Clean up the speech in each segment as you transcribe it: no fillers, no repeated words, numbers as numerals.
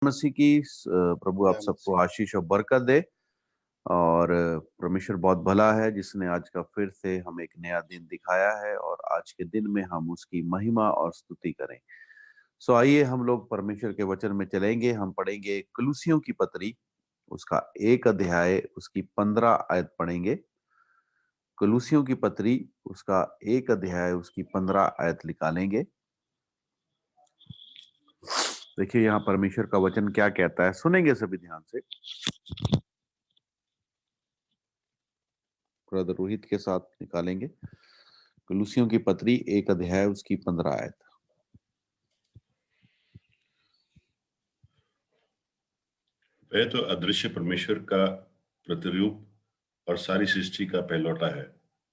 मसीह की प्रभु आप जय सबको मसीह। आशीष और बरकत दे। और परमेश्वर बहुत भला है जिसने आज का फिर से हमें एक नया दिन दिखाया है और आज के दिन में हम उसकी महिमा और स्तुति करें। सो आइए हम लोग परमेश्वर के वचन में चलेंगे। हम पढ़ेंगे कुलुसियों की पत्री, उसका 1 अध्याय, उसकी 15 आयत पढ़ेंगे। कुलुसियों की पत्री, उसका 1 अध्याय, उसकी 15 आयत निकालेंगे। देखिए यहाँ परमेश्वर का वचन क्या कहता है, सुनेंगे सभी ध्यान से। ब्रदर रोहित के साथ निकालेंगे। कुलुसियों की पत्री 1 अध्याय, उसकी 15 आयत। वह तो अदृश्य परमेश्वर का प्रतिरूप और सारी सृष्टि का पहलौठा है।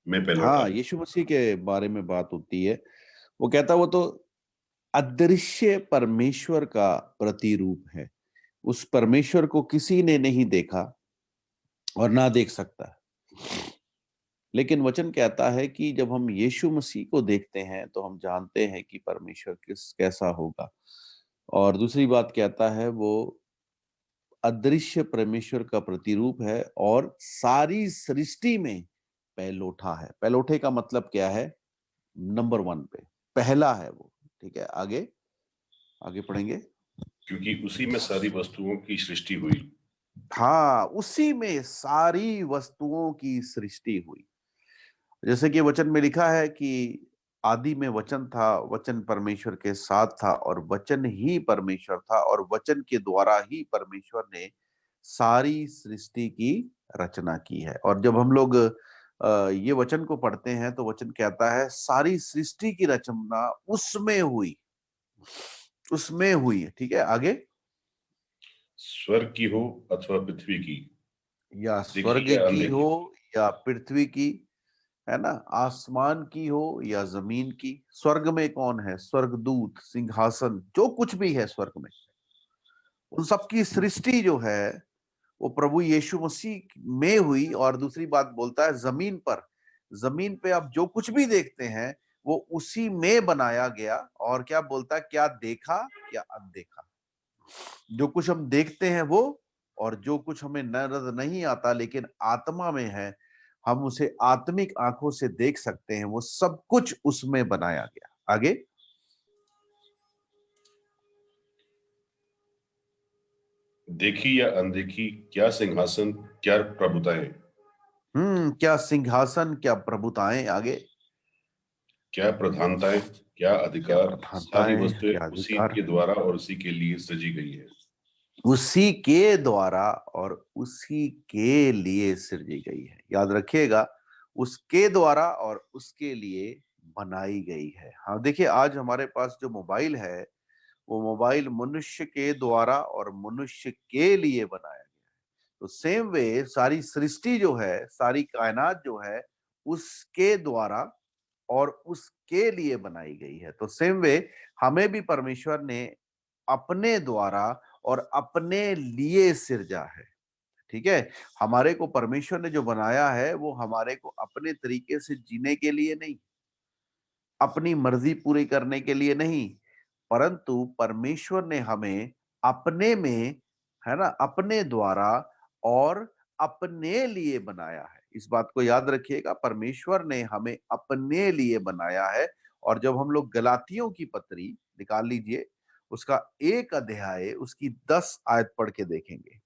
मैं पहलौठा हाँ, हूं। यीशु मसीह के बारे में बात होती है। वो कहता वो तो अदृश्य परमेश्वर का प्रतिरूप है। उस परमेश्वर को किसी ने नहीं देखा और ना देख सकता है। लेकिन वचन कहता है कि जब हम यीशु मसीह को देखते हैं तो हम जानते हैं कि परमेश्वर कैसा होगा। और दूसरी बात कहता है वो अदृश्य परमेश्वर का प्रतिरूप है और सारी सृष्टि में पहलोठा है। पहलोठे का मतलब क्या है? नंबर 1 पे पहला है वो। ठीक है, आगे आगे पढ़ेंगे। क्योंकि उसी में सारी वस्तुओं की सृष्टि हुई। हाँ, उसी में सारी वस्तुओं की सृष्टि हुई। जैसे कि वचन में लिखा है कि आदि में वचन था, वचन परमेश्वर के साथ था और वचन ही परमेश्वर था और वचन के द्वारा ही परमेश्वर ने सारी सृष्टि की रचना की है। और जब हम लोग ये वचन को पढ़ते हैं तो वचन कहता है सारी सृष्टि की रचना उसमें हुई, उसमें हुई है। ठीक है, आगे। स्वर्ग की हो अथवा पृथ्वी की, या देखी स्वर्ग या की अनदेखी, हो या पृथ्वी की, है ना, आसमान की हो या जमीन की। स्वर्ग में कौन है? स्वर्गदूत, सिंहासन, जो कुछ भी है स्वर्ग में, उन सबकी सृष्टि जो है वो प्रभु यीशु मसीह में हुई। और दूसरी बात बोलता है जमीन पर, जमीन पे आप जो कुछ भी देखते हैं वो उसी में बनाया गया। और क्या बोलता है? क्या देखा क्या अनदेखा। जो कुछ हम देखते हैं वो, और जो कुछ हमें नजर नहीं आता लेकिन आत्मा में है, हम उसे आत्मिक आंखों से देख सकते हैं, वो सब कुछ उसमें बनाया गया। आगे। देखी या अनदेखी, क्या सिंहासन, क्या प्रभुताएं, क्या सिंहासन, क्या प्रभुताएं। आगे। क्या प्रधानताएं, क्या क्या अधिकार, सारी प्रधानताएं, वस्तुएं क्या उसी अधिकार। के द्वारा और उसी के लिए सृजी गई है। उसी के द्वारा और उसी के लिए सृजी गई है। याद रखिएगा, उसके द्वारा और उसके लिए बनाई गई है। हाँ, देखिए आज हमारे पास जो मोबाइल है वो मोबाइल मनुष्य के द्वारा और मनुष्य के लिए बनाया गया है। तो सेम वे सारी सृष्टि जो है, सारी कायनात जो है, उसके द्वारा और उसके लिए बनाई गई है। तो सेम वे हमें भी परमेश्वर ने अपने द्वारा और अपने लिए सिरजा है। ठीक है, हमारे को परमेश्वर ने जो बनाया है वो हमारे को अपने तरीके से जीने के लिए नहीं, अपनी मर्जी पूरी करने के लिए नहीं, परंतु परमेश्वर ने हमें अपने में, है ना, अपने द्वारा और अपने लिए बनाया है। इस बात को याद रखिएगा, परमेश्वर ने हमें अपने लिए बनाया है। और जब हम लोग गलातियों की पत्री निकाल लीजिए, उसका 1 अध्याय, उसकी 10 आयत पढ़ के देखेंगे।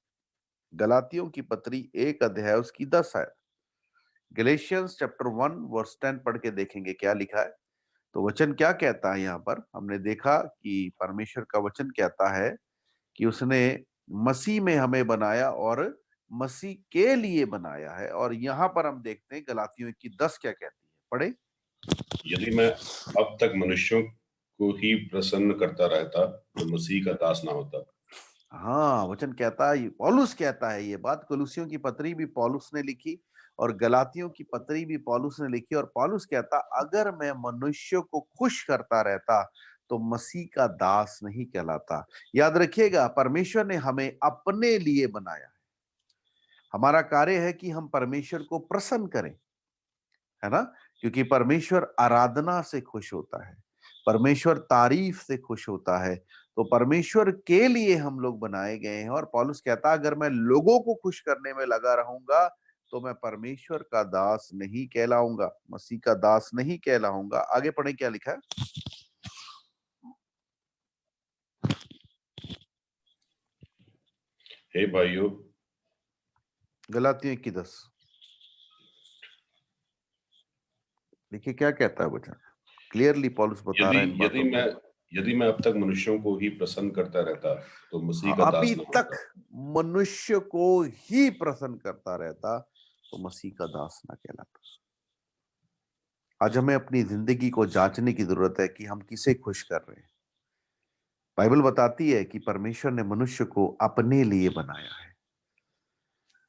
गलातियों की पत्री 1 अध्याय, उसकी 10 आयत। गलेशियंस चैप्टर 1 वर्स 10 पढ़ के देखेंगे क्या लिखा है। तो वचन क्या कहता है यहाँ पर? हमने देखा कि परमेश्वर का वचन कहता है कि उसने मसीह में हमें बनाया और मसीह के लिए बनाया है। और यहाँ पर हम देखते हैं गलातियों की 10 क्या कहती है, पढ़े। यदि मैं अब तक मनुष्यों को ही प्रसन्न करता रहता तो मसीह का दास ना होता। हाँ, वचन कहता है, पौलुस कहता है ये बात। कुलुसियों की पत्री भी पौलुस ने लिखी और गलातियों की पत्री भी पौलुस ने लिखी। और पौलुस कहता, अगर मैं मनुष्य को खुश करता रहता तो मसीह का दास नहीं कहलाता। याद रखिएगा, परमेश्वर ने हमें अपने लिए बनाया है। हमारा कार्य है कि हम परमेश्वर को प्रसन्न करें, है ना, क्योंकि परमेश्वर आराधना से खुश होता है, परमेश्वर तारीफ से खुश होता है। तो परमेश्वर के लिए हम लोग बनाए गए हैं। और पौलुस कहता है अगर मैं लोगों को खुश करने में लगा रहूंगा तो मैं परमेश्वर का दास नहीं कहलाऊंगा, मसीह का दास नहीं कहलाऊंगा। आगे पढ़े क्या लिखा है। हे भाइयों, गलातियों 1:10 देखिए क्या कहता है वचन। क्लियरली पौलुस बता यदि रहा है इन यदि बातों मैं को। यदि मैं अब तक मनुष्यों को ही प्रसन्न करता रहता तो मसीह हाँ, का अभी दास न तक होता। मनुष्य को ही प्रसन्न करता रहता तो मसीह का दास ना कहलाता। आज हमें अपनी जिंदगी को जांचने की जरूरत है कि हम किसे खुश कर रहे हैं। बाइबल बताती है कि परमेश्वर ने मनुष्य को अपने लिए बनाया है।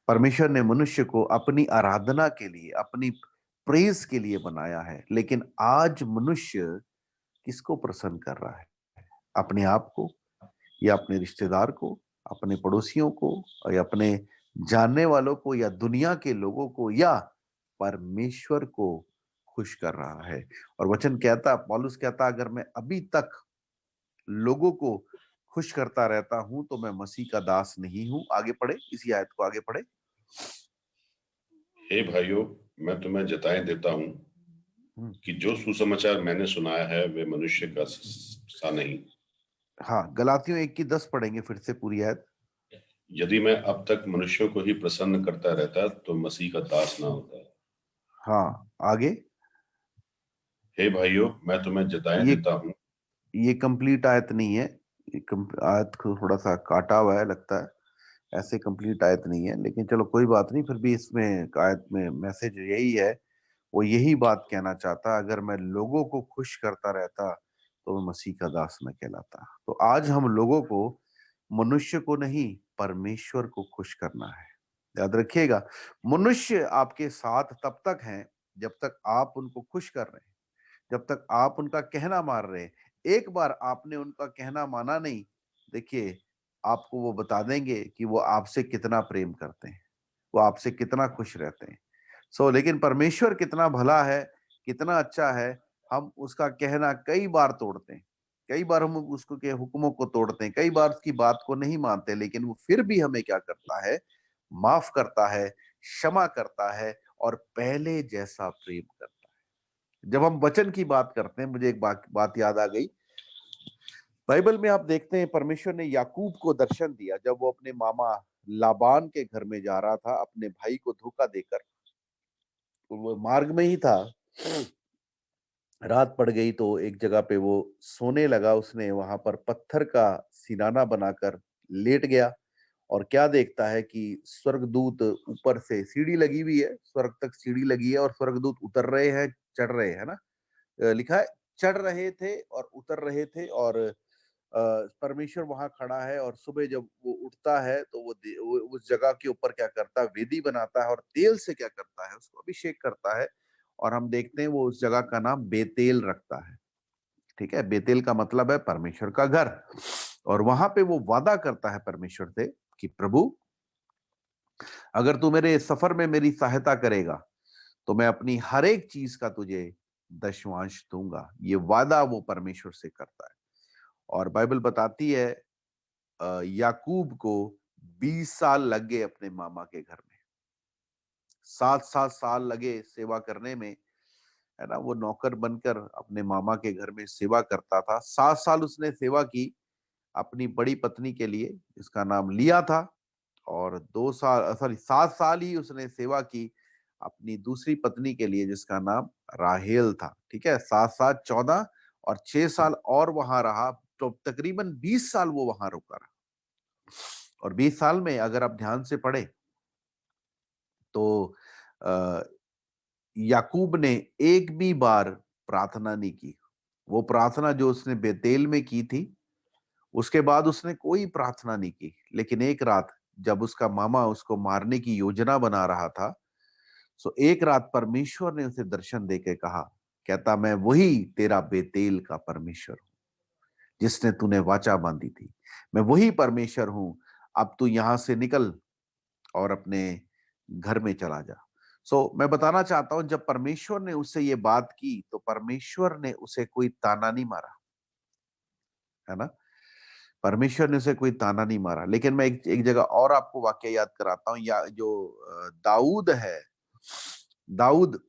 परमेश्वर ने मनुष्य को अपनी आराधना के लिए, अपनी प्रेज के लिए बनाया है। लेकिन आज मनुष्य किसको प्रसन्न कर रहा है? अपने आप को, या अपने रिश्तेदार को, अपने पड़ोसियों को, या अपने जानने वालों को, या दुनिया के लोगों को, या परमेश्वर को खुश कर रहा है। और वचन कहता, पौलुस कहता अगर मैं अभी तक लोगों को खुश करता रहता हूं तो मैं मसीह का दास नहीं हूं। आगे पढ़े, इसी आयत को आगे पढ़े। हे भाइयों, मैं तुम्हें जताए देता हूं कि जो सुसमाचार मैंने सुनाया है वे मनुष्य का सा नहीं। हाँ, गलातियों 1:10 पढ़ेंगे फिर से पूरी आयत। यदि मैं अब तक मनुष्यों को ही प्रसन्न करता रहता तो मसीह का दास ना होता। हाँ, आगे। हे भाइयों, मैं तुम्हें जताए ये देता हूं। ये कंप्लीट आयत नहीं है। आयत को थोड़ा सा काटा हुआ है लगता है। ऐसे कंप्लीट आयत नहीं है, लेकिन चलो कोई बात नहीं। फिर भी इसमें आयत में मैसेज यही है। वो यही बात कहना चाहता अगर मैं लोगों को खुश करता रहता तो मैं मसीह का दास न कहलाता। तो आज हम लोगों को, मनुष्य को नहीं, परमेश्वर को खुश करना है। याद रखिएगा, मनुष्य आपके साथ तब तक हैं जब तक आप उनको खुश कर रहे हैं, जब तक आप उनका कहना मान रहे हैं। एक बार आपने उनका कहना माना नहीं, देखिए आपको वो बता देंगे कि वो आपसे कितना प्रेम करते हैं, वो आपसे कितना खुश रहते हैं। लेकिन परमेश्वर कितना भला है, कितना अच्छा है। हम उसका कहना कई बार तोड़ते हैं, कई बार हम उसको के हुक्मों को तोड़ते हैं, कई बार उसकी बात को नहीं मानते, लेकिन वो फिर भी हमें क्या करता है? माफ करता है, क्षमा करता है, और पहले जैसा प्रेम करता है। जब हम वचन की बात करते हैं, मुझे एक बात याद आ गई। बाइबल में आप देखते हैं परमेश्वर ने याकूब को दर्शन दिया जब वो अपने मामा लाबान के घर में जा रहा था अपने भाई को धोखा देकर। तो वो मार्ग में ही था, रात पड़ गई तो एक जगह पे वो सोने लगा। उसने वहां पर पत्थर का सिराना बनाकर लेट गया, और क्या देखता है कि स्वर्गदूत ऊपर से, सीढ़ी लगी हुई है, स्वर्ग तक सीढ़ी लगी है, और स्वर्गदूत उतर रहे हैं, चढ़ रहे हैं ना। लिखा है चढ़ रहे थे और उतर रहे थे। और परमेश्वर वहां खड़ा है, और सुबह जब वो उठता है तो वो उस जगह के ऊपर क्या करता है? वेदी बनाता है, और तेल से क्या करता है? उसको अभिषेक करता है। और हम देखते हैं वो उस जगह का नाम बेतेल रखता है। ठीक है, बेतेल का मतलब है परमेश्वर का घर। और वहां पे वो वादा करता है परमेश्वर से कि प्रभु, अगर तू मेरे सफर में मेरी सहायता करेगा तो मैं अपनी हर एक चीज का तुझे दशवांश दूंगा। ये वादा वो परमेश्वर से करता है। और बाइबल बताती है याकूब को 20 साल लग गए अपने मामा के घर में। 7-7 साल लगे सेवा करने में, है ना। वो नौकर बनकर अपने मामा के घर में सेवा करता था। 7 साल उसने सेवा की अपनी बड़ी पत्नी के लिए, जिसका नाम लिया था। और 2 साल, सॉरी, 7 साल ही उसने सेवा की अपनी दूसरी पत्नी के लिए, जिसका नाम राहेल था। ठीक है, 7-7, 14 और 6 साल और वहां रहा। तो तकरीबन 20 साल वो वहां रुका रहा। और 20 साल में अगर आप ध्यान से पढ़े तो अ, याकूब ने एक भी बार प्रार्थना नहीं की। वो प्रार्थना जो उसने बेतेल में की थी, उसके बाद उसने कोई प्रार्थना नहीं की। लेकिन एक रात जब उसका मामा उसको मारने की योजना बना रहा था, एक रात परमेश्वर ने उसे दर्शन देके कहा, कहता मैं वही तेरा बेतेल का परमेश्वर हूं, जिसने तूने वाचा बांधी थी। मैं वही परमेश्वर हूं। अब तू यहां से निकल और अपने घर में चला जा। मैं बताना चाहता हूं, जब परमेश्वर ने उससे ये बात की तो परमेश्वर ने उसे कोई ताना नहीं मारा, है ना। परमेश्वर ने उसे कोई ताना नहीं मारा। लेकिन मैं एक जगह और आपको वाक्य याद कराता हूँ, या जो दाऊद है, दाऊद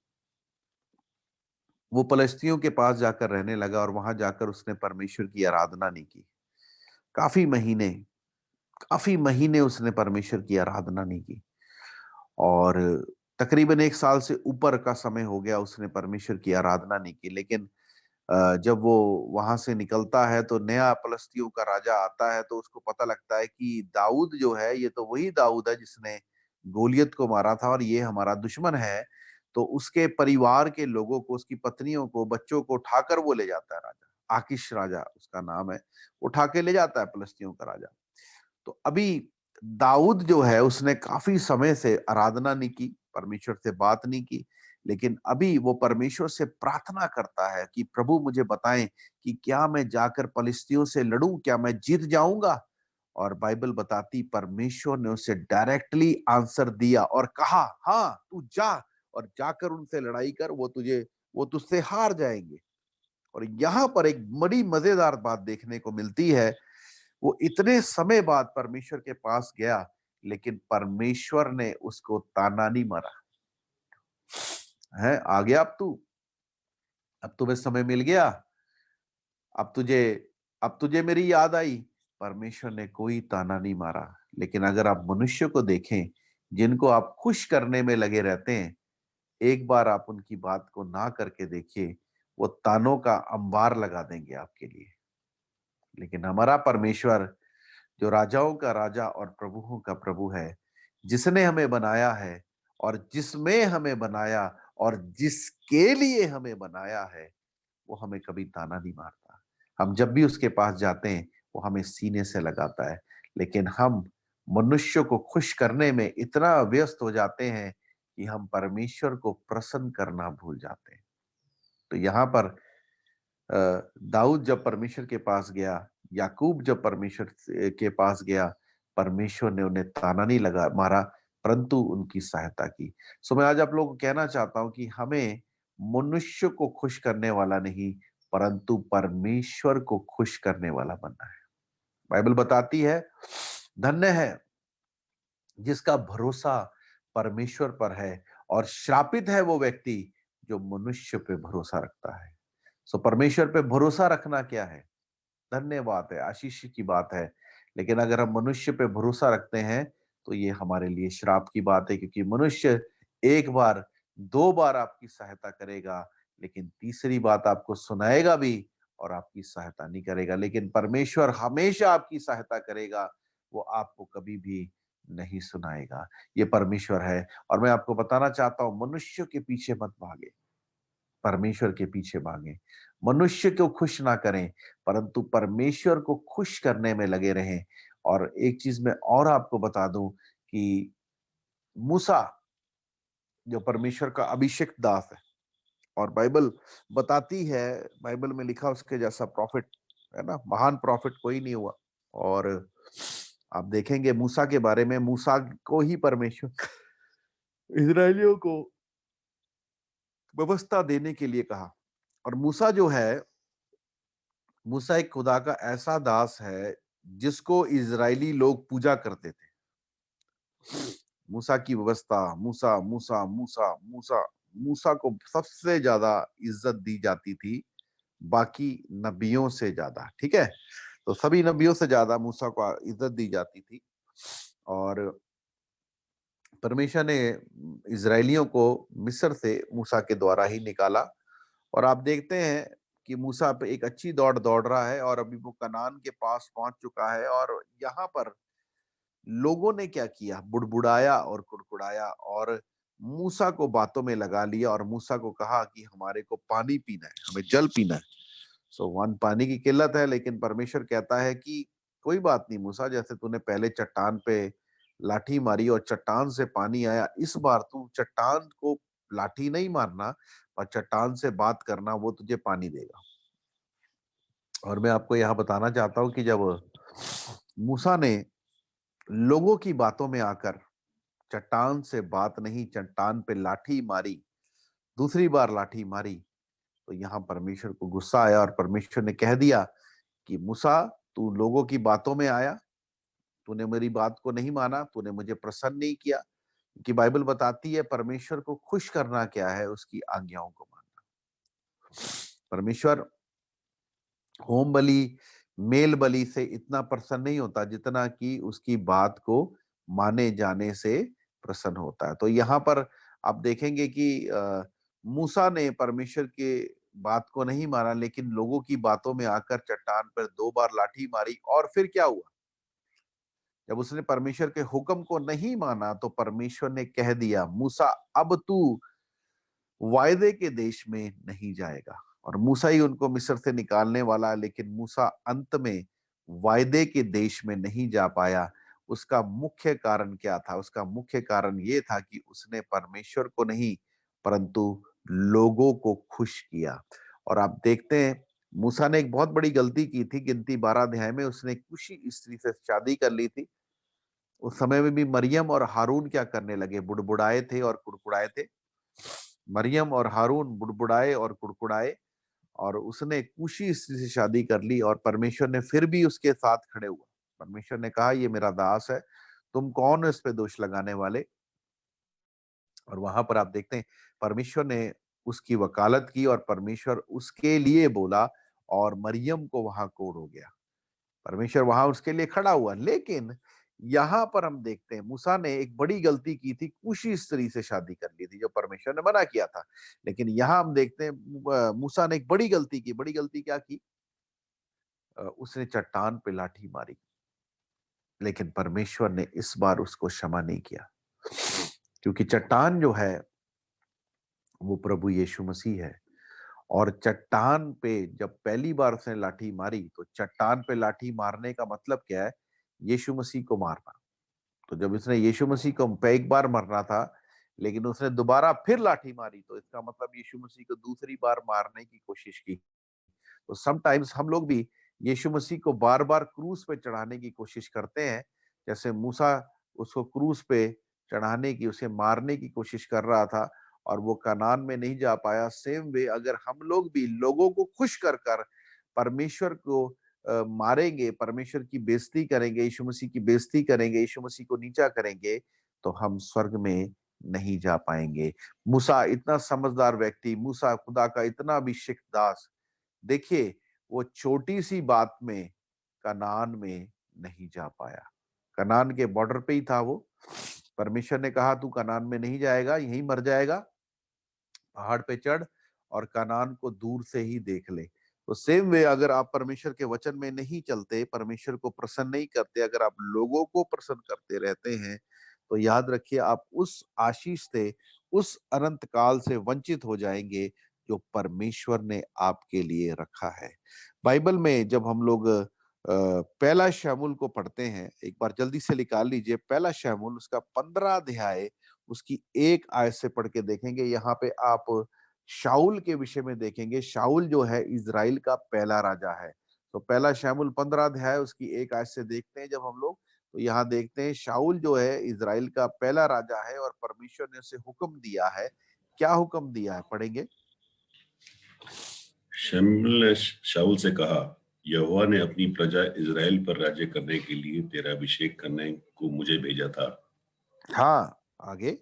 वो पलिश्तियों के पास जाकर रहने लगा और वहां जाकर उसने परमेश्वर की आराधना नहीं की। काफी महीने काफी महीने उसने परमेश्वर की आराधना नहीं की, और तकरीबन 1 साल से ऊपर का समय हो गया उसने परमेश्वर की आराधना नहीं की। लेकिन जब वो वहां से निकलता है तो नया पलिश्तियों का राजा आता है, तो उसको पता लगता है कि दाऊद जो है ये तो वही दाऊद है जिसने गोलियत को मारा था, और ये हमारा दुश्मन है। तो उसके परिवार के लोगों को, उसकी पत्नियों को, बच्चों को उठाकर वो ले जाता है राजा, आकिश राजा उसका नाम है, उठा के ले जाता है पलिश्तियों का राजा। तो अभी दाऊद जो है उसने काफी समय से आराधना नहीं की, परमेश्वर से बात नहीं की, लेकिन अभी वो परमेश्वर से प्रार्थना करता है कि प्रभु मुझे बताएं कि क्या मैं जाकर पलिश्तियों से लड़ूं, क्या मैं जीत जाऊंगा। और बाइबल बताती परमेश्वर ने उसे डायरेक्टली आंसर दिया और कहा, हाँ तू जा और जाकर उनसे लड़ाई कर, वो तुझसे हार जाएंगे। और यहाँ पर एक बड़ी मजेदार बात देखने को मिलती है, वो इतने समय बाद परमेश्वर के पास गया, लेकिन परमेश्वर ने उसको ताना नहीं मारा। है, आ गया अब तुम्हें समय मिल गया, अब तुझे अब तुझे मेरी याद आई। परमेश्वर ने कोई ताना नहीं मारा। लेकिन अगर आप मनुष्य को देखें, जिनको आप खुश करने में लगे रहते हैं, एक बार आप उनकी बात को ना करके देखिए, वो तानों का अंबार लगा देंगे आपके लिए। लेकिन हमारा परमेश्वर, जो राजाओं का राजा और प्रभुओं का प्रभु है, जिसने हमें बनाया है और जिसमें हमें बनाया और जिसके लिए हमें बनाया है, वो हमें कभी ताना नहीं मारता। हम जब भी उसके पास जाते हैं, वो हमें सीने से लगाता है। लेकिन हम मनुष्य को खुश करने में इतना व्यस्त हो जाते हैं कि हम परमेश्वर को प्रसन्न करना भूल जाते हैं। तो यहाँ पर दाऊद जब परमेश्वर के पास गया, याकूब जब परमेश्वर के पास गया, परमेश्वर ने उन्हें ताना नहीं लगा मारा, परंतु उनकी सहायता की। सो मैं आज आप लोगों को कहना चाहता हूं कि हमें मनुष्य को खुश करने वाला नहीं, परंतु परमेश्वर को खुश करने वाला बनना है। बाइबल बताती है, धन्य है जिसका भरोसा परमेश्वर पर है, और श्रापित है वो व्यक्ति जो मनुष्य पे भरोसा रखता है। सो परमेश्वर पे भरोसा रखना क्या है? धन्यवाद है, आशीष की बात है। लेकिन अगर हम मनुष्य पे भरोसा रखते हैं, तो ये हमारे लिए श्राप की बात है, क्योंकि मनुष्य एक बार, दो बार आपकी सहायता करेगा, लेकिन तीसरी बात आपको सुनाएगा भी और आपकी सहायता नहीं करेगा। लेकिन परमेश्वर हमेशा आपकी सहायता करेगा, वो आपको कभी भी नहीं सुनाएगा। ये परमेश्वर है। और मैं आपको बताना चाहता हूं, मनुष्य के पीछे मत भागे, परमेश्वर के पीछे भागें। मनुष्य को खुश ना करें, परंतु परमेश्वर को खुश करने में लगे रहें। और एक चीज मैं और आपको बता दूं कि मूसा जो परमेश्वर का अभिषिक्त दास है, और बाइबल बताती है, बाइबल में लिखा उसके जैसा प्रॉफिट, है ना, महान प्रॉफिट कोई नहीं हुआ। और आप देखेंगे मूसा के बारे में, मूसा को ही परमेश्वर इजरायलियों को व्यवस्था देने के लिए कहा। और मूसा जो है, मूसा एक खुदा का ऐसा दास है जिसको इजरायली लोग पूजा करते थे। मूसा की व्यवस्था, मूसा मूसा मूसा मूसा, मूसा को सबसे ज्यादा इज्जत दी जाती थी, बाकी नबियों से ज्यादा। ठीक है, तो सभी नबियों से ज्यादा मूसा को इज्जत दी जाती थी। और परमेश्वर ने इजरायलियों को मिस्र से मूसा के द्वारा ही निकाला। और आप देखते हैं कि मूसा पे एक अच्छी दौड़ दौड़ रहा है, और अभी वो कनान के पास पहुंच चुका है। और यहाँ पर लोगों ने क्या किया, बुड़बुड़ाया और कुड़कुड़ाया, और मूसा को बातों में लगा लिया, और मूसा को कहा कि हमारे को पानी पीना है, हमें जल पीना है। सो वन, पानी की किल्लत है, लेकिन परमेश्वर कहता है कि कोई बात नहीं मूसा, जैसे तूने पहले चट्टान पे लाठी मारी और चट्टान से पानी आया, इस बार तू चट्टान को लाठी नहीं मारना और चट्टान से बात करना, वो तुझे पानी देगा। और मैं आपको यहाँ बताना चाहता हूँ कि जब मूसा ने लोगों की बातों में आकर चट्टान से बात नहीं, चट्टान पे लाठी मारी, दूसरी बार लाठी मारी, तो यहाँ परमेश्वर को गुस्सा आया और परमेश्वर ने कह दिया कि मूसा, तू लोगों की बातों में आया, तूने मेरी बात को नहीं माना, तूने मुझे प्रसन्न नहीं किया। क्योंकि बाइबल बताती है परमेश्वर को खुश करना क्या है, उसकी आज्ञाओं को मानना। परमेश्वर होम बलि, मेल बलि से इतना प्रसन्न नहीं होता जितना कि उसकी बात को माने जाने से प्रसन्न होता है। तो यहाँ पर आप देखेंगे कि मूसा ने परमेश्वर के बात को नहीं माना, लेकिन लोगों की बातों में आकर चट्टान पर 2 बार लाठी मारी। और फिर क्या हुआ? जब उसने परमेश्वर के हुक्म को नहीं माना तो परमेश्वर ने कह दिया, मूसा अब तू वायदे के देश में नहीं जाएगा। और मूसा ही उनको मिस्र से निकालने वाला है, लेकिन मूसा अंत में वायदे के देश में नहीं जा पाया। उसका मुख्य कारण क्या था? उसका मुख्य कारण ये था कि उसने परमेश्वर को नहीं परंतु लोगों को खुश किया। और आप देखते हैं मूसा ने एक बहुत बड़ी गलती की थी। गिनती 12 अध्याय में उसने कुशी स्त्री से शादी कर ली थी। उस समय में भी मरियम और हारून क्या करने लगे? बुड़बुड़ाए थे और कुड़कुड़ाए थे। मरियम और हारून बुड़बुड़ाए और कुड़कुड़ाए, और उसने कूशी स्त्री से शादी कर ली। और परमेश्वर ने फिर भी उसके साथ खड़े हुआ। परमेश्वर ने कहा, ये मेरा दास है, तुम कौन हो इस पे दोष लगाने वाले? और वहां पर आप देखते हैं परमेश्वर ने उसकी वकालत की और परमेश्वर उसके लिए बोला, और मरियम को वहां कोड़ हो गया। परमेश्वर वहां उसके लिए खड़ा हुआ। लेकिन यहाँ पर हम देखते हैं मूसा ने एक बड़ी गलती की थी, कुशी स्त्री से शादी कर ली थी, जो परमेश्वर ने मना किया था। लेकिन यहाँ हम देखते हैं मूसा ने एक बड़ी गलती की। बड़ी गलती क्या की? उसने चट्टान पे लाठी मारी। लेकिन परमेश्वर ने इस बार उसको क्षमा नहीं किया, क्योंकि चट्टान जो है वो प्रभु यीशु मसीह है। और चट्टान पे जब पहली बार उसने लाठी मारी, तो चट्टान पे लाठी मारने का मतलब क्या है? यीशु मसीह को मारना। तो जब उसने यीशु मसीह को पे एक बार मरना था, लेकिन उसने दोबारा फिर लाठी मारी, तो इसका मतलब यीशु मसीह को दूसरी बार मारने की कोशिश की। तो समटाइम्स हम लोग भी यीशु मसीह को बार-बार क्रूस पे चढ़ाने की कोशिश करते हैं। जैसे मूसा उसको क्रूस पे चढ़ाने की, उसे मारने की कोशिश कर रहा था और वो कनान में नहीं जा पाया। सेम वे अगर हम लोग भी लोगों को खुश कर कर परमेश्वर को मारेंगे, परमेश्वर की बेइज्जती करेंगे, यीशु मसीह की बेइज्जती करेंगे, यीशु मसीह को नीचा करेंगे, तो हम स्वर्ग में नहीं जा पाएंगे। मूसा इतना समझदार व्यक्ति, मूसा खुदा का इतना अभिषिक्त दास, देखिए वो छोटी सी बात में कनान में नहीं जा पाया। कनान के बॉर्डर पे ही था वो। परमेश्वर ने कहा तू कनान में नहीं जाएगा, यहीं मर जाएगा, पहाड़ पे चढ़ और कनान को दूर से ही देख ले। तो सेम वे अगर आप परमेश्वर के वचन में नहीं चलते, परमेश्वर को प्रसन्न नहीं करते, अगर आप लोगों को प्रसन्न करते रहते हैं, तो याद रखिए आप उस आशीष से, उस अनंत काल से वंचित हो जाएंगे जो परमेश्वर ने आपके लिए रखा है। बाइबल में जब हम लोग पहला शमूएल को पढ़ते हैं, एक बार जल्दी से निकाल लीजिए पहला शमूएल, उसका 15 अध्याय, उसकी 1 आयत से पढ़ के देखेंगे। यहाँ पे आप शाऊल के विषय में देखेंगे। शाऊल जो है इज़राइल का पहला राजा है। तो पहला शमूएल 15 अध्याय उसकी 1 आयत से देखते हैं जब हम लोग, तो यहाँ देखते हैं शाऊल जो है इज़राइल का पहला राजा है और परमेश्वर ने उसे हुक्म दिया है। क्या हुक्म दिया है? पढ़ेंगे। शमूएल ने शाऊल से कहा, यहोवा ने अपनी प्रजा इज़राइल पर राज्य करने के लिए तेरा अभिषेक करने को मुझे भेजा था। हाँ, आगे।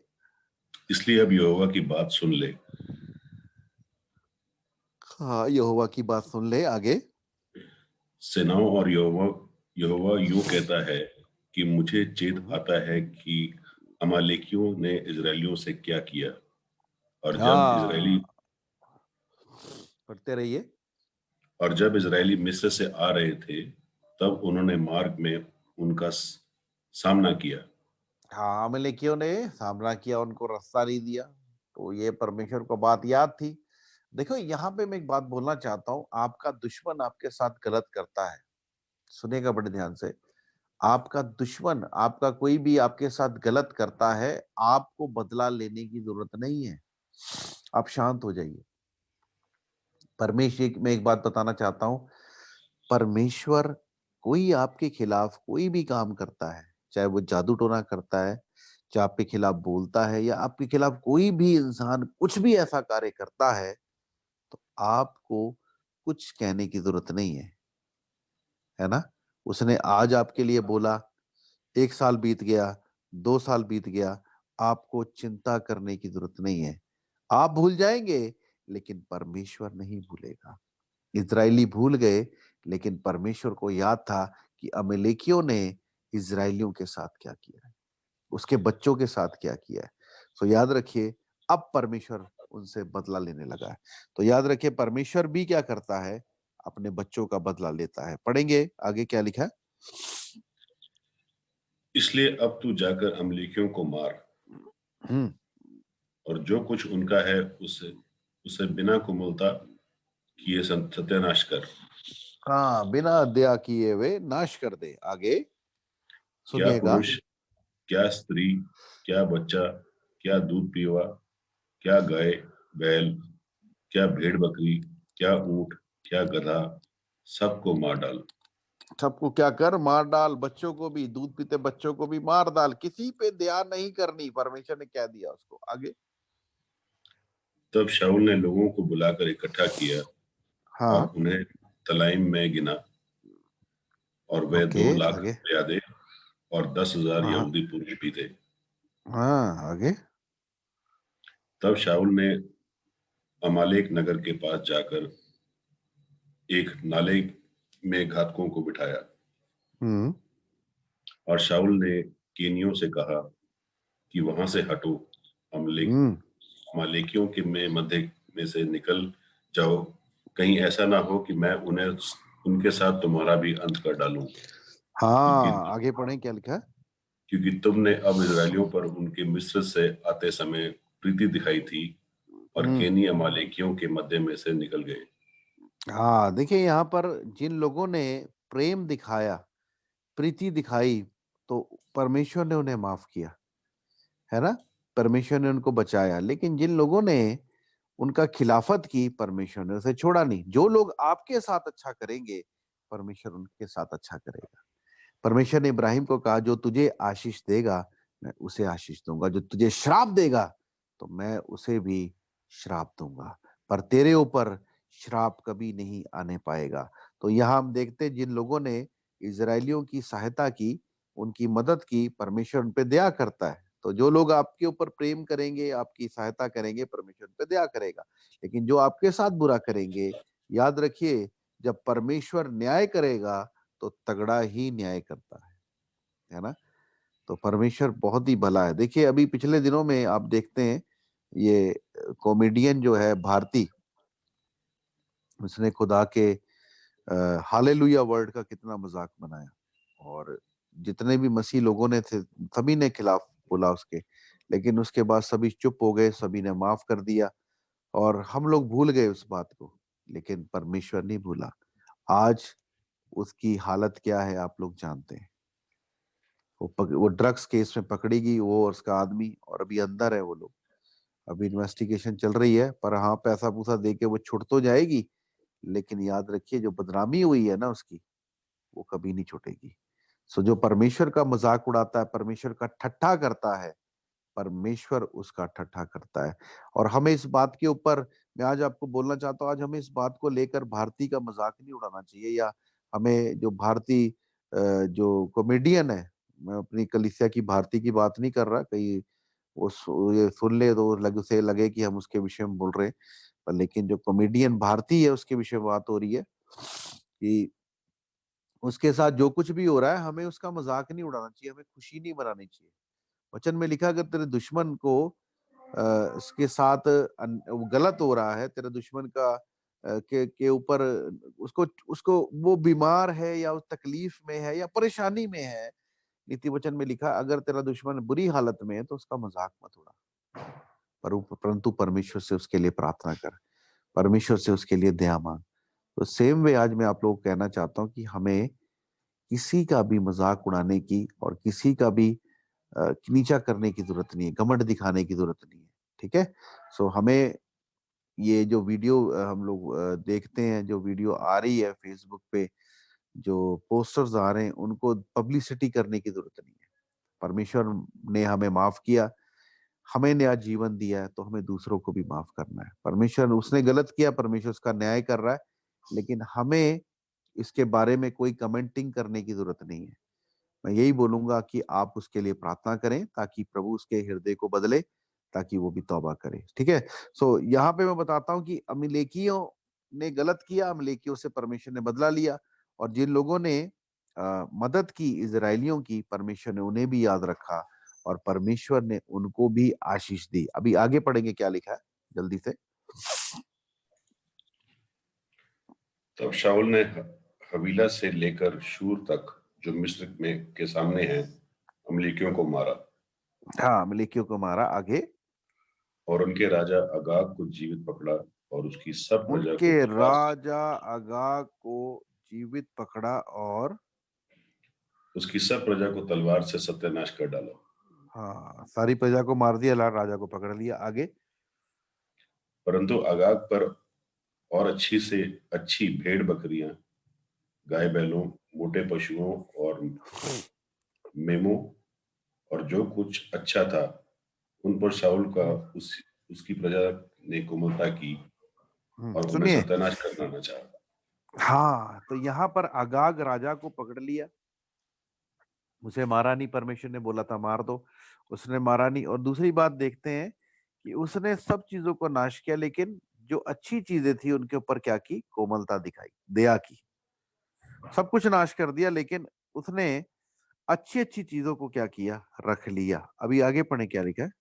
इसलिए अब यहोवा की बात सुन ले। हाँ, यहोवा की बात सुन ले, आगे। सेनाओं और यहोवा यहोवा यूं कहता है कि मुझे चेत हम्म, आता है कि अमालेकियों ने इजरायलियों से क्या किया। हाँ, पढ़ते रहिए। और जब इजरायली मिस्र से आ रहे थे, तब उन्होंने मार्ग में उनका सामना किया। हाँ, अमलेकियों ने सामना किया, उनको रास्ता नहीं दिया। तो ये परमेश्वर को बात याद थी। देखो यहाँ पे मैं एक बात बोलना चाहता हूँ, आपका दुश्मन आपके साथ गलत करता है, सुनेगा बड़े ध्यान से। आपका दुश्मन, आपका कोई भी आपके साथ गलत करता है, आपको बदला लेने की जरूरत नहीं है। आप शांत हो जाइए। परमेश्वर, मैं एक बात बताना चाहता हूँ, परमेश्वर कोई आपके खिलाफ कोई भी काम करता है, चाहे वो जादू टोना करता है, चाहे आपके खिलाफ बोलता है, या आपके खिलाफ कोई भी इंसान कुछ भी ऐसा कार्य करता है, तो आपको कुछ कहने की जरूरत नहीं है, है ना? उसने आज आपके लिए बोला, 1 साल बीत गया, 2 साल बीत गया, आपको चिंता करने की ज़रूरत नहीं है। आप भूल जाएँगे, लेकिन परमेश्वर नहीं भूलेगा। इज़राइली भूल गए, लेकिन परमेश्वर को याद था कि अमालेकियों ने इज़राइलियों के साथ क्या किया है, उसके बच्चों के साथ क्या किया है। तो याद रखिए, अब परमेश्वर उनसे बदला लेने लगा है। तो याद रखिए, परमेश्वर भी क्या करता है, अपने बच्चों का बदला लेता है। पढ़ेंगे आगे क्या लिखा है? इसलिए अब तू जाकर अमलेकियों को मार हुँ, और जो कुछ उनका है उसे उसे बिना कुमलता किए सत्यानाश कर। हाँ, बिना दया किए वे नाश कर दे। आगे क्या सुनिएगा। पुरुष, क्या स्त्री, क्या बच्चा, क्या दूध पीवा, क्या गाय, बैल, क्या भेड़ बकरी, क्या ऊंट, क्या गधा, सबको मार डाल। सबको क्या कर, मार डाल, बच्चों को भी, दूध पीते बच्चों को भी मार डाल, किसी पे दया नहीं करनी, परमेश्वर ने कह दिया उसको। आगे। तब शाऊल ने लोगों को बुलाकर इकट्ठा किया हाँ। और उन्हें तलाइम में गिना, और वे ओके। 2 लाख आगे। प्यादे और 10,000 हाँ, यहूदी पुरुष भी थे। हाँ, आगे। तब शाऊल ने अमालेक नगर के पास जाकर एक नाले में घातकों को बिठाया, हम्म। और शाऊल ने केनियों से कहा कि वहां से हटो, अमलेक हम्म। अमालेकियों के में मध्य में से निकल जाओ, कहीं ऐसा ना हो कि मैं उन्हें उनके साथ तुम्हारा भी अंत कर डालूं, क्योंकि हाँ, आगे पढ़ें क्या लिखा है। क्योंकि तुमने अब इजरायलियों पर उनके मिस्र से आते समय प्रीति दिखाई थी, और हम्म। केनी अमालेकियों के मध्य में से निकल गए। हाँ, देखिए यहाँ पर जिन लोगों ने प्रेम दिखाया, प्रीति दिखाई, तो परमेश्वर ने उन्हें माफ किया, है ना? परमेश्वर ने उनको बचाया। लेकिन जिन लोगों ने उनका खिलाफत की, परमेश्वर ने उसे छोड़ा नहीं। जो लोग आपके साथ अच्छा करेंगे, परमेश्वर उनके साथ अच्छा करेगा। परमेश्वर ने इब्राहिम को कहा, जो तुझे आशीष देगा, मैं उसे आशीष दूंगा, जो तुझे श्राप देगा, तो मैं उसे भी श्राप दूंगा, पर तेरे ऊपर श्राप कभी नहीं आने पाएगा। तो यहाँ हम देखते हैं, जिन लोगों ने इजरायलियों की सहायता की, उनकी मदद की, परमेश्वर उन पे दया करता है। तो जो लोग आपके ऊपर प्रेम करेंगे, आपकी सहायता करेंगे, परमेश्वर उन पे दया करेगा। लेकिन जो आपके साथ बुरा करेंगे, याद रखिए, जब परमेश्वर न्याय करेगा, तो तगड़ा ही न्याय करता है ना? तो परमेश्वर बहुत ही भला है। देखिए, अभी पिछले दिनों में आप देखते हैं, ये कॉमेडियन जो है भारती, उसने खुदा के हालेलुया वर्ड का कितना मजाक बनाया, और जितने भी मसीह लोगों ने थे, सभी ने खिलाफ बोला उसके। लेकिन उसके बाद सभी चुप हो गए, सभी ने माफ कर दिया, और हम लोग भूल गए उस बात को। लेकिन परमेश्वर नहीं भूला। आज उसकी हालत क्या है, आप लोग जानते हैं। वो ड्रग्स केस में पकड़ी गई, वो और उसका आदमी, और अभी अंदर है वो लोग। अभी इन्वेस्टिगेशन चल रही है, पर हाँ, पैसा पूसा दे के वो छुट तो जाएगी। लेकिन याद रखिए, जो बदनामी हुई है ना उसकी, वो कभी नहीं छूटेगी। सो जो परमेश्वर का मजाक उड़ाता है, परमेश्वर का ठट्ठा करता है, परमेश्वर उसका ठट्ठा करता है। और हमें इस बात के ऊपर, मैं आज आपको बोलना चाहता हूँ, आज हमें इस बात को लेकर भारती का मजाक नहीं उड़ाना चाहिए, या हमें जो भारती जो कॉमेडियन है, मैं अपनी कलीसिया की भारती की बात नहीं कर रहा, कहीं ये सुन ले तो उसे लगे कि हम उसके विषय में बोल रहे हैं। पर लेकिन जो कॉमेडियन भारती है, उसके विषय में बात हो रही है कि उसके साथ जो कुछ भी हो रहा है, हमें उसका मजाक नहीं उड़ाना चाहिए, हमें खुशी नहीं मनानी चाहिए। वचन में लिखा, अगर तेरे दुश्मन को उसके साथ वो गलत हो रहा है, तेरे दुश्मन का के ऊपर, उसको उसको वो बीमार है, या उस तकलीफ में है, या परेशानी में है, नीति वचन में लिखा, अगर तेरा दुश्मन बुरी हालत में है, तो उसका मजाक मत उड़ा, परंतु परमेश्वर से उसके लिए प्रार्थना कर, परमेश्वर से उसके लिए दया मांग। तो सेम वे आज मैं आप लोगों को कहना चाहता हूँ कि हमें किसी का भी मजाक उड़ाने की, और किसी का भी नीचा करने की जरूरत नहीं है, घमंड दिखाने की जरूरत नहीं है। ठीक है। सो हमें ये जो वीडियो हम लोग देखते हैं, जो वीडियो आ रही है फेसबुक पे, जो पोस्टर्स आ रहे हैं, उनको पब्लिसिटी करने की जरूरत नहीं है। परमेश्वर ने हमें माफ किया, हमें नया जीवन दिया है, तो हमें दूसरों को भी माफ करना है। परमेश्वर, उसने गलत किया, परमेश्वर उसका न्याय कर रहा है, लेकिन हमें इसके बारे में कोई कमेंटिंग करने की जरूरत नहीं है। मैं यही बोलूंगा कि आप उसके लिए प्रार्थना करें ताकि प्रभु उसके हृदय को बदले, ताकि वो भी तौबा करे। ठीक है। सो यहाँ पे मैं बताता हूँ कि अमिलेकियों ने गलत किया, अमिलेकियों से परमेश्वर ने बदला लिया, और जिन लोगों ने मदद की इजरायलियों की, परमेश्वर ने उन्हें भी याद रखा और परमेश्वर ने उनको भी आशीष दी। अभी आगे पढ़ेंगे क्या लिखा है जल्दी से। तब शाऊल ने हवीला से लेकर शूर तक, जो मिस्र में के सामने है, अमलेकियों को मारा हाँ, अमिलेकियों को मारा। आगे। और उनके राजा अगाग को जीवित पकड़ा और उसकी सब प्रजा उनके को तलवार से राजा अगाग को जीवित पकड़ा और उसकी सब प्रजा को तलवार से सत्यानाश कर डाला। हाँ, सारी प्रजा को मार दिया, लाल राजा को पकड़ लिया। आगे। परंतु अगाग पर और अच्छी से अच्छी भेड़ बकरियां, गाय बैलों, मोटे पशुओं और मेमों और जो कुछ अच्छा था, उन पर शाऊल का उसकी प्रजा ने कोमलता की और उन्हें सुनिए। सत्यानाश करना चाहा। हाँ, तो यहाँ पर अगाग राजा को पकड़ लिया, उसे मारा नहीं, परमेश्वर ने बोला था मार दो, उसने मारा नहीं। और दूसरी बात देखते हैं कि उसने सब चीजों को नाश किया, लेकिन जो अच्छी चीजें थी उनके ऊपर क्या की, कोमलता दिखाई, दया की। सब कुछ नाश कर दिया, लेकिन उसने अच्छी अच्छी चीजों को क्या किया, रख लिया। अभी आगे पढ़े क्या लिखा है।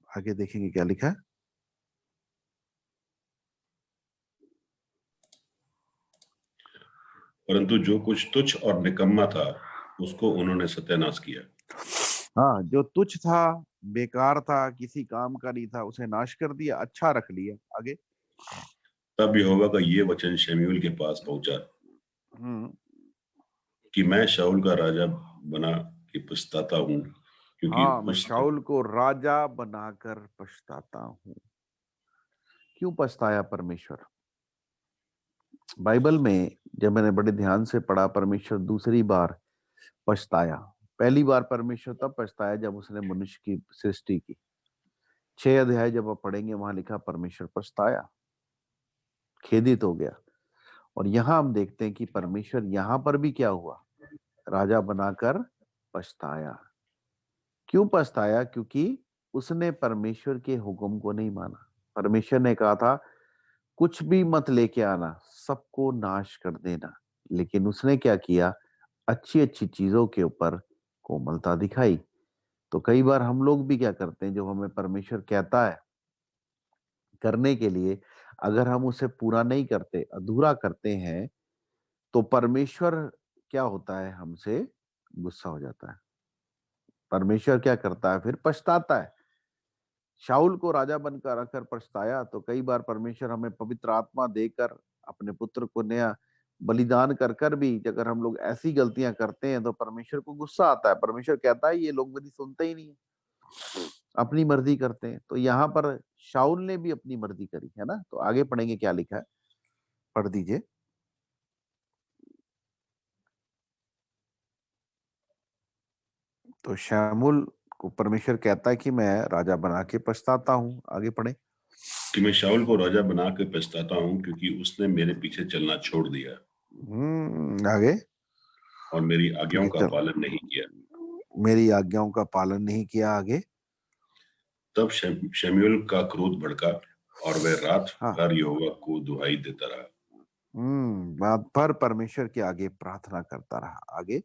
आगे देखेंगे क्या लिखा है। परंतु जो कुछ तुच्छ और निकम्मा था, उसको उन्होंने सत्यानाश किया। हाँ, जो तुच्छ था, बेकार था, किसी काम का नहीं था, उसे नाश कर दिया, अच्छा रख लिया। आगे। तब यहोवा का ये वचन शमूएल के पास पहुंचा हम्म। कि मैं शाऊल का राजा बना के पछताता हूँ, क्योंकि हाँ, मैं उस शाऊल को राजा बनाकर पछताता हूँ। क्यों पछताया परमेश्वर? बाइबल में जब मैंने बड़े ध्यान से पढ़ा, परमेश्वर दूसरी बार पछताया। पहली बार परमेश्वर तब पछताया जब उसने मनुष्य की सृष्टि की। 6 अध्याय जब आप पढ़ेंगे, वहां लिखा परमेश्वर पछताया, खेदित हो गया। और यहां हम देखते हैं कि परमेश्वर यहां पर भी क्या हुआ, राजा बनाकर पछताया। क्यों पछताया? क्योंकि उसने परमेश्वर के हुक्म को नहीं माना। परमेश्वर ने कहा था कुछ भी मत लेके आना, सबको नाश कर देना, लेकिन उसने क्या किया, अच्छी अच्छी चीजों के ऊपर कोमलता दिखाई। तो कई बार हम लोग भी क्या करते हैं, जो हमें परमेश्वर कहता है करने के लिए, अगर हम उसे पूरा नहीं करते, अधूरा करते हैं, तो परमेश्वर क्या होता है, हमसे गुस्सा हो जाता है। परमेश्वर क्या करता है, फिर पछताता है। शाऊल को राजा बनकर रखकर पछताया, तो कई बार परमेश्वर हमें पवित्र आत्मा देकर, अपने पुत्र को नया बलिदान कर कर भी अगर हम लोग ऐसी गलतियां करते हैं, तो परमेश्वर को गुस्सा आता है। परमेश्वर कहता है ये लोग मेरी सुनते ही नहीं है, अपनी मर्जी करते हैं। तो यहाँ पर शाऊल ने भी अपनी मर्जी करी है ना। तो आगे पढ़ेंगे क्या लिखा है, पढ़ दीजिए। तो शमूएल को परमेश्वर कहता है कि मैं राजा बना के पछताता हूँ। आगे पढ़े। कि मैं शाऊल को राजा बना के पछताता हूँ, क्योंकि उसने मेरे पीछे चलना छोड़ दिया आगे। और मेरी आज्ञाओं क्योंकि का चल पालन नहीं किया। मेरी आज्ञाओं का पालन नहीं किया। आगे। तब शमूएल का क्रोध भड़का और वह रात हाँ। भर यहोवा को दुहाई देता रहा। बात पर परमेश्वर के आगे प्रार्थना करता रहा। आगे।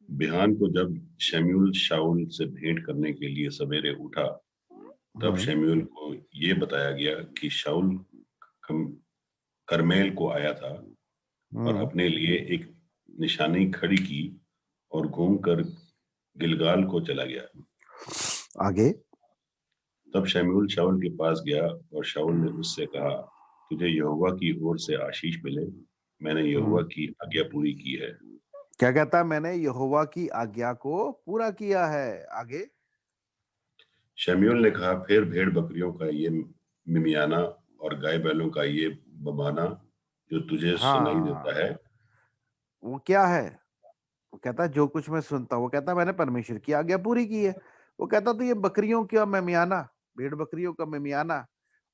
बिहान को जब शमूएल शाऊल से भेंट करने के लिए सवेरे उठा, तब हम्म। शमूएल को ये बताया गया कि शाऊल करमेल को आया था और हम्म। अपने लिए एक निशानी खड़ी की और घूमकर गिलगाल को चला गया। आगे। तब शमूएल शाऊल के पास गया और शाऊल ने उससे कहा, तुझे यहोवा की ओर से आशीष मिले, मैंने यहोवा हम्म। की आज्ञा पूरी की है। क्या कहता है? मैंने यहोवा की आज्ञा को पूरा किया है। आगे। शमूएल ने कहा, फिर भेड़ बकरियों का ये मिमियाना और गाय बैलों का ये बबाना जो तुझे सुनाई देता है, हाँ, वो क्या है? वो कहता है जो कुछ मैं सुनता हूँ, वो कहता है मैंने परमेश्वर की आज्ञा पूरी की है। वो कहता तो ये बकरियों का मैं मियाना, भेड़ बकरियों का मिमियाना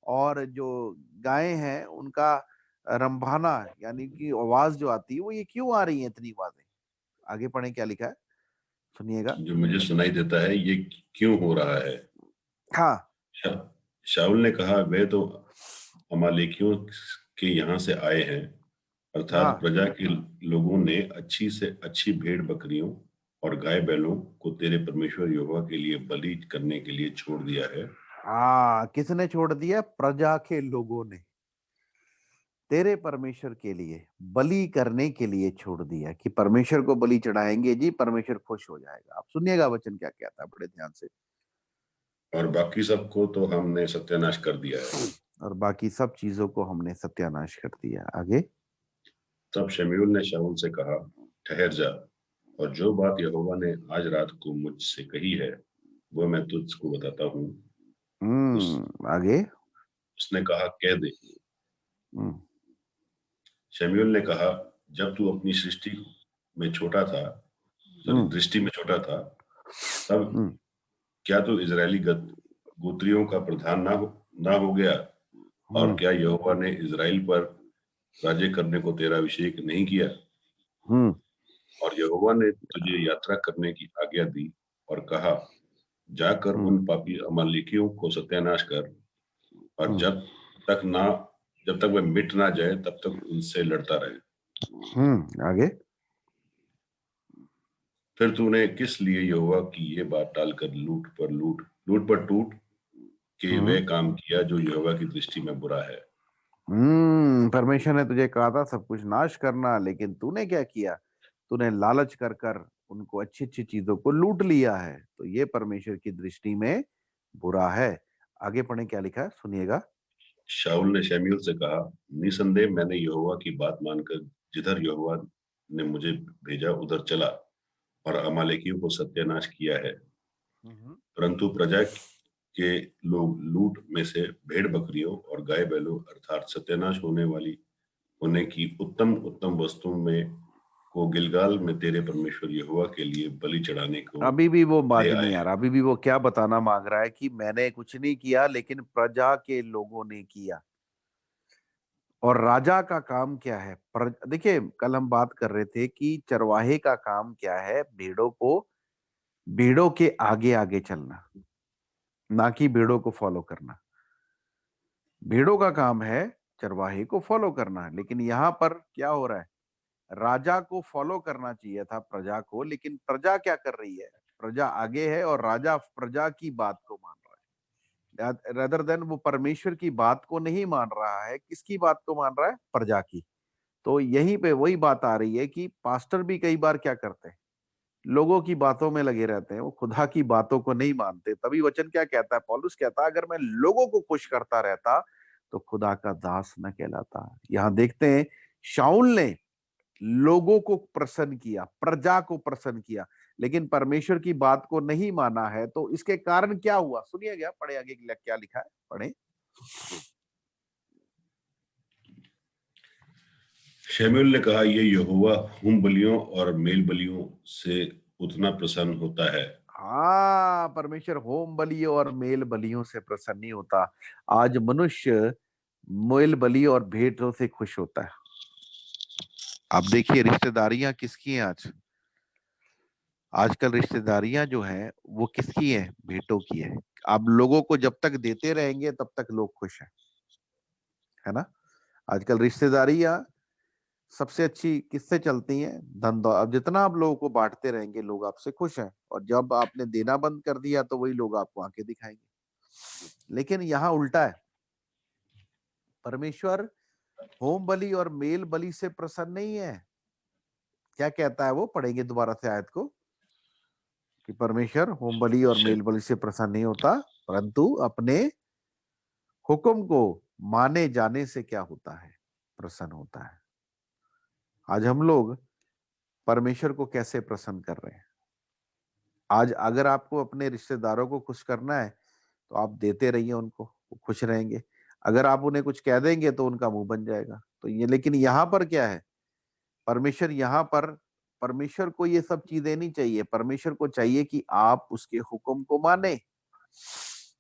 और जो गायें हैं उनका रंभाना, यानी कि आवाज जो आती है वो ये क्यों आ रही है इतनी आवाजें? आगे पढ़ें क्या लिखा है, सुनिएगा। जो मुझे सुनाई देता है ये क्यों हो रहा है। हाँ। शा- शाऊल ने कहा, वे तो अमालेकियों के यहाँ से आए हैं, अर्थात हाँ। प्रजा के लोगों ने अच्छी से अच्छी भेड़ बकरियों और गाय बैलों को तेरे परमेश्वर यहोवा के लिए बलि करने के लिए छोड़ दिया है। हाँ, किसने छोड़ दिया? प्रजा के लोगों ने तेरे परमेश्वर के लिए बलि करने के लिए छोड़ दिया, कि परमेश्वर को बलि चढ़ाएंगे जी, परमेश्वर खुश हो जाएगा। आप सुनिएगा वचन क्या कहता है बड़े ध्यान से। और बाकी सबको तो हमने सत्यानाश कर दिया है। और बाकी सब चीजों को हमने सत्यानाश कर दिया। आगे। तब शमूएल ने शाऊल से कहा, ठहर जा, और जो बात यहोवा ने आज रात को मुझसे कही है वह मैं तुझको बताता हूँ। उस आगे। उसने कहा, कह दे। हम्म। शमूएल ने कहा, जब तू अपनी सृष्टि में छोटा था, हम्म। दृष्टि में छोटा था, तब हम्म। क्या तू इजरायली गोत्रियों का प्रधान ना हो गया? और हम्म। क्या यहोवा ने इजराइल पर राज्य करने को तेरा अभिषेक नहीं किया? हम्म। और यहोवा ने तुझे यात्रा करने की आज्ञा दी और कहा, जाकर हम्म। उन पापी अमालेकियों को सत्यानाश कर, और हम्म। जब तक वह मिट ना जाए तब तक उनसे लड़ता रहे। आगे। फिर तूने किस लिए यहोवा की ये बात टालकर लूट पर टूट के हम्म। वह काम किया जो यहोवा की दृष्टि में बुरा है? परमेश्वर ने तुझे कहा था सब कुछ नाश करना, लेकिन तूने क्या किया? तूने लालच कर कर उनको अच्छी अच्छी चीजों को लूट लिया है, तो ये परमेश्वर की दृष्टि में बुरा है। आगे पढ़े क्या लिखा है, सुनिएगा। शाऊल ने शमूएल से कहा, निसंदेह मैंने यहोवा की बात मानकर जिधर यहोवा ने मुझे भेजा उधर चला और अमालेकियों को सत्यानाश किया है। हम्म। परंतु प्रजा के लोग लूट में से भेड़ बकरियों और गाय बैलों अर्थात सत्यानाश होने की उत्तम उत्तम वस्तुओं में को गिलगाल में तेरे परमेश्वर यहोवा के लिए बलि चढ़ाने को अभी भी वो बात ले ही आए नहीं आ हैं। रहा, अभी भी वो क्या बताना मांग रहा है कि मैंने कुछ नहीं किया, लेकिन प्रजा के लोगों ने किया। और राजा का काम क्या है? देखिए, कल हम बात कर रहे थे कि चरवाहे का काम क्या है? भेड़ों के आगे आगे चलना, ना कि भेड़ों को फॉलो करना। भेड़ों का काम है चरवाहे को फॉलो करना, लेकिन यहाँ पर क्या हो रहा है? राजा को फॉलो करना चाहिए था प्रजा को, लेकिन प्रजा क्या कर रही है? प्रजा आगे है और राजा प्रजा की बात को मान रहा है, रेदर देन वो परमेश्वर की बात को नहीं मान रहा है। किसकी बात को मान रहा है? प्रजा की। तो यहीं पे वही बात आ रही है कि पास्टर भी कई बार क्या करते हैं, लोगों की बातों में लगे रहते हैं, वो खुदा की बातों को नहीं मानते। तभी वचन क्या कहता है? पौलुस कहता है, अगर मैं लोगों को खुश करता रहता तो खुदा का दास न कहलाता। यहां देखते हैं, शाऊल ने लोगों को प्रसन्न किया, प्रजा को प्रसन्न किया, लेकिन परमेश्वर की बात को नहीं माना है। तो इसके कारण क्या हुआ? सुनिए, क्या पढ़े आगे क्या लिखा है, पढ़े। शमूएल ने कहा, ये यहोवा होम बलियों और मेल बलियों से उतना प्रसन्न होता है। हाँ, परमेश्वर होम बलि और मेल बलियों से प्रसन्न नहीं होता। आज मनुष्य मेल बलि और भेंटों से खुश होता है। आप देखिए, रिश्तेदारियां किसकी हैं आज? आजकल रिश्तेदारियां जो हैं वो किसकी हैं? भेंटों की है। आप लोगों को जब तक देते रहेंगे तब तक लोग खुश हैं, है ना? आजकल रिश्तेदारियां सबसे अच्छी किससे चलती हैं? धन दौलत। अब जितना आप लोगों को बांटते रहेंगे, लोग आपसे खुश हैं, और जब आपने देना बंद कर दिया तो वही लोग आपको आंखें दिखाएंगे। लेकिन यहाँ उल्टा है। परमेश्वर होम बलि और मेल बलि से प्रसन्न नहीं है। क्या कहता है वो? पढ़ेंगे दोबारा से आयत को, कि परमेश्वर होम बलि और श- मेल बलि से प्रसन्न नहीं होता, परंतु अपने हुक्म को माने जाने से क्या होता है? प्रसन्न होता है। आज हम लोग परमेश्वर को कैसे प्रसन्न कर रहे हैं? आज अगर आपको अपने रिश्तेदारों को खुश करना है तो आप देते रहिए उनको, वो खुश रहेंगे। अगर आप उन्हें कुछ कह देंगे तो उनका मुंह बन जाएगा। तो ये, लेकिन यहाँ पर क्या है? परमेश्वर यहाँ पर, परमेश्वर को ये सब चीजें नहीं चाहिए। परमेश्वर को चाहिए कि आप उसके हुक्म को माने।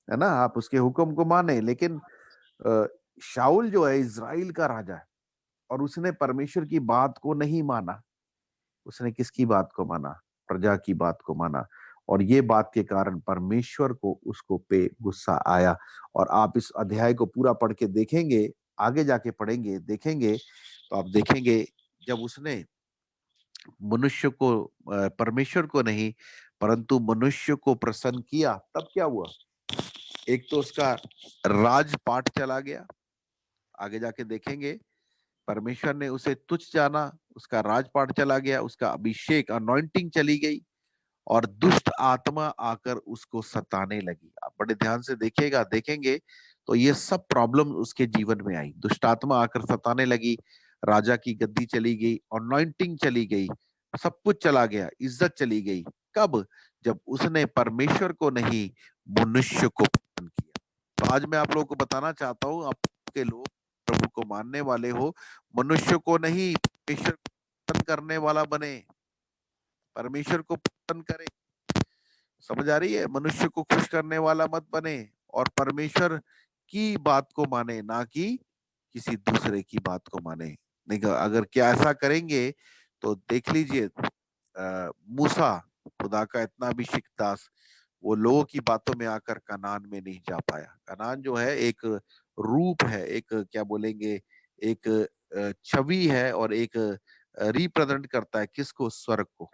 है ना, आप उसके हुक्म को माने। लेकिन अ, शाऊल जो है इज़राइल का राजा है और उसने परमेश्वर की बात को नहीं माना। उसने किसकी बात को माना? प्रजा की बात को माना। और ये बात के कारण परमेश्वर को उसको पे गुस्सा आया। और आप इस अध्याय को पूरा पढ़ के देखेंगे, आगे जाके पढ़ेंगे, देखेंगे, तो आप देखेंगे जब उसने मनुष्य को परमेश्वर को नहीं परंतु मनुष्य को प्रसन्न किया, तब क्या हुआ? एक तो उसका राजपाट चला गया, आगे जाके देखेंगे। परमेश्वर ने उसे तुच्छ जाना, उसका राजपाट चला गया, उसका अभिषेक अनॉइंटिंग चली गई और दुष्ट आत्मा आकर उसको सताने लगी। आप बड़े ध्यान से देखिएगा, देखेंगे तो ये सब प्रॉब्लम उसके जीवन में आई। दुष्ट आत्मा आकर सताने लगी, राजा की गद्दी चली गई, अनॉइंटिंग चली गई, सब कुछ चला गया, इज्जत चली गई। कब? जब उसने परमेश्वर को नहीं मनुष्य को पसंद किया। तो आज मैं आप लोगों को बताना चाहता हूँ, आपके लोग प्रभु को मानने वाले हो, मनुष्य को नहीं परमेश्वर को पसंद करने वाला बने, परमेश्वर को पसंद करे। समझ आ रही है? मनुष्य को खुश करने वाला मत बने और परमेश्वर की बात को माने, ना कि किसी दूसरे की बात को माने। नहीं, अगर क्या ऐसा करेंगे तो देख लीजिए, मूसा, खुदा का इतना अभिषिक्त दास, वो लोगों की बातों में आकर कनान में नहीं जा पाया। कनान जो है एक रूप है, एक क्या बोलेंगे, एक छवि है और एक रिप्रेजेंट करता है किसको? स्वर्ग को।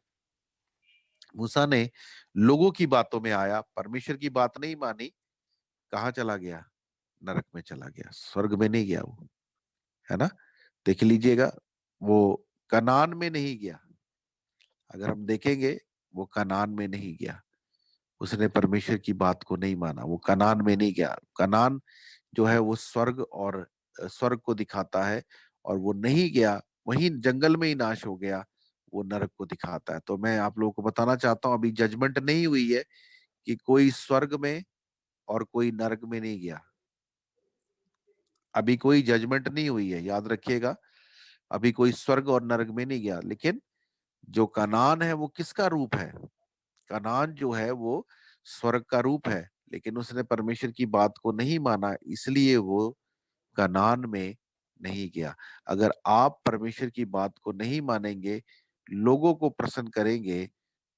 मूसा ने लोगों की बातों में आया, परमेश्वर की बात नहीं मानी, कहाँ चला गया? नरक में चला गया, स्वर्ग में नहीं गया वो, है ना? देख लीजिएगा, वो कनान में नहीं गया। अगर हम देखेंगे, वो कनान में नहीं गया, उसने परमेश्वर की बात को नहीं माना, वो कनान में नहीं गया। कनान जो है वो स्वर्ग और स्वर्ग को दिखाता है, और वो नहीं गया, वहीं जंगल में ही नाश हो गया, वो नरक को दिखाता है। तो मैं आप लोगों को बताना चाहता हूँ, अभी जजमेंट नहीं हुई है कि कोई स्वर्ग में और कोई नरक में नहीं गया। अभी कोई जजमेंट नहीं हुई है, याद रखिएगा। अभी कोई स्वर्ग और नरक में नहीं गया। लेकिन जो कनान है वो किसका रूप है? कनान जो है वो स्वर्ग का रूप है, लेकिन उसने परमेश्वर की बात को नहीं माना, इसलिए वो कनान में नहीं गया। अगर आप परमेश्वर की बात को नहीं मानेंगे, लोगों को प्रसन्न करेंगे,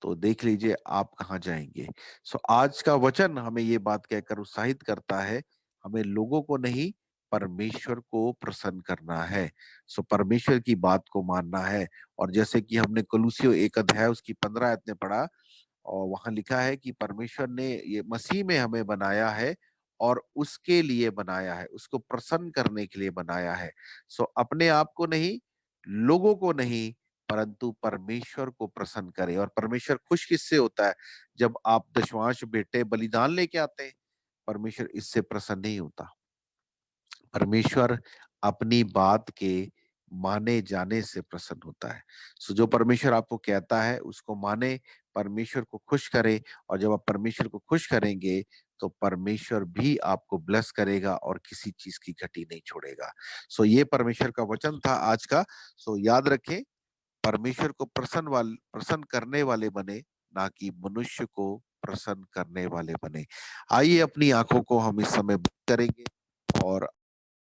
तो देख लीजिए आप कहाँ जाएंगे। सो आज का वचन हमें ये बात कहकर उत्साहित करता है, हमें लोगों को नहीं परमेश्वर को प्रसन्न करना है। सो परमेश्वर की बात को मानना है। और जैसे कि हमने कुलुस्सियों 1 अध्याय उसकी 15 आयत में पढ़ा, और वहां लिखा है कि परमेश्वर ने ये मसीह में हमें बनाया है और उसके लिए बनाया है, उसको प्रसन्न करने के लिए बनाया है। सो अपने आप को नहीं, लोगों को नहीं, परंतु परमेश्वर को प्रसन्न करे। और परमेश्वर खुश किससे होता है? जब आप दशमांश बेटे बलिदान लेके आते हैं, परमेश्वर इससे प्रसन्न नहीं होता। परमेश्वर अपनी बात के माने जाने से प्रसन्न होता है। सो जो परमेश्वर आपको कहता है उसको माने, परमेश्वर को खुश करें। और जब आप परमेश्वर को खुश करेंगे, तो परमेश्वर भी आपको ब्लेस करेगा और किसी चीज की घटी नहीं छोड़ेगा। सो ये परमेश्वर का वचन था आज का। सो याद रखें, परमेश्वर को प्रसन्न करने वाले बने, ना कि मनुष्य को प्रसन्न करने वाले बने। आइए अपनी आंखों को हम इस समय बंद करेंगे और